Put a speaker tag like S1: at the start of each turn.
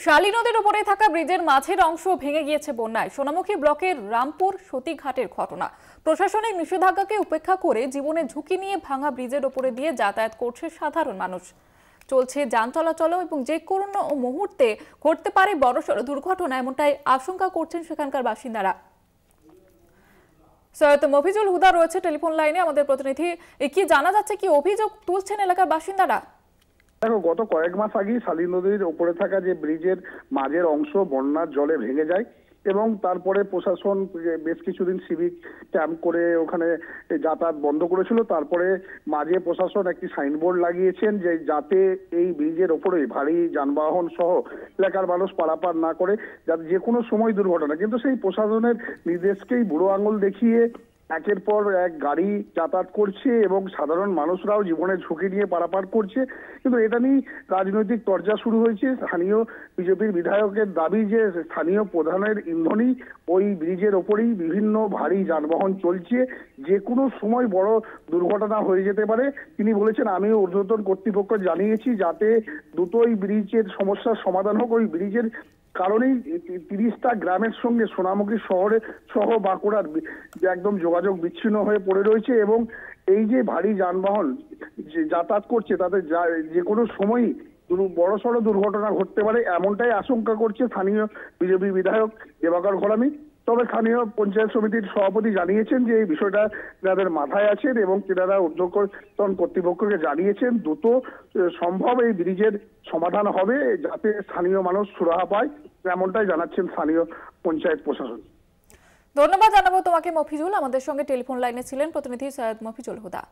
S1: শালী নদীর উপরে থাকা ব্রিজের মাঝের অংশ ভেঙে গিয়েছে বন্যায়। সোনামুখী ব্লকের রামপুর সতীঘাটের ঘটনা। প্রশাসনিক নিষেধাজ্ঞাকে উপেক্ষা করে জীবনের ঝুঁকি নিয়ে ভাঙা ব্রিজের উপরে দিয়ে যাতায়াত করছে সাধারণ মানুষ। চলছে যান চলাচল এবং যে কোনো মুহূর্তে ঘটতে পারে বড়সড় দুর্ঘটনা, এমনটাই আশঙ্কা করছেন সেখানকার বাসিন্দারা। সৈয়দ মফিজুল হুদা রয়েছে টেলিফোন লাইনে, আমাদের প্রতিনিধি। কি জানা যাচ্ছে, কি অভিযোগ তুলছেন এলাকার বাসিন্দারা?
S2: দেখো, গত কয়েক মাস আগেই শালী নদীর উপরে থাকা যে ব্রিজের মাঝের অংশ বন্যার জলে ভেঙে যায় এবং তারপরে প্রশাসন বেশ কিছুদিন সিভিক ক্যাম্প করে ওখানে যাতায়াত বন্ধ করেছিল। তারপরে মাঝে প্রশাসন একটি সাইনবোর্ড লাগিয়েছেন যে যাতে এই ব্রিজের ওপরে ভারী যানবাহন সহ এলাকার মানুষ পারাপার না করে, যাতে যে কোনো সময় দুর্ঘটনা। কিন্তু সেই প্রশাসনের নির্দেশকেই বুড়ো আঙুল দেখিয়ে একের পর এক গাড়ি যাতায়াত করছে এবং সাধারণ মানুষরাও জীবনের ঝুঁকি নিয়ে পারাপার করছে। কিন্তু এটা নিয়ে রাজনৈতিক চর্চা শুরু হয়েছে। স্থানীয় বিজেপির বিধায়কের দাবি যে স্থানীয় প্রধানের ইন্ধনই ওই ব্রিজের ওপরেই বিভিন্ন ভারী যানবাহন চলছে, যে কোনো সময় বড় দুর্ঘটনা হয়ে যেতে পারে। তিনি বলেছেন, আমিও ঊর্ধ্বতন কর্তৃপক্ষ জানিয়েছি যাতে দ্রুতই ব্রিজের সমস্যার সমাধান হোক। ওই ব্রিজের কারণেই 30টা গ্রামের সঙ্গে সোনামুখী শহরে সহ বাঁকুড়ার একদম যোগাযোগ বিচ্ছিন্ন হয়ে পড়ে রয়েছে এবং এই যে ভারী যানবাহন যাতায়াত করছে তাতে যে কোনো সময়ই বড়সড় দুর্ঘটনা ঘটতে পারে, এমনটাই আশঙ্কা করছে স্থানীয় বিজেপি বিধায়ক দেবাকর ঘরামি। তবে স্থানীয় পঞ্চায়েত সমিতির সভাপতি জানিয়েছেন যে এই বিষয়টা তাদের মাথায় আছেন এবং তেনারা ঊর্ধ্বতন কর্তৃপক্ষকে জানিয়েছেন দ্রুত সম্ভব এই ব্রিজের সমাধান হবে যাতে স্থানীয় মানুষ সুরাহা পায়, এমনটাই জানাচ্ছেন স্থানীয় পঞ্চায়েত প্রশাসন।
S1: ধন্যবাদ জানাবো তোমাকে মফিজুল। আমাদের সঙ্গে টেলিফোন লাইনে ছিলেন প্রতিনিধি সৈয়দ মফিজুল হুদা।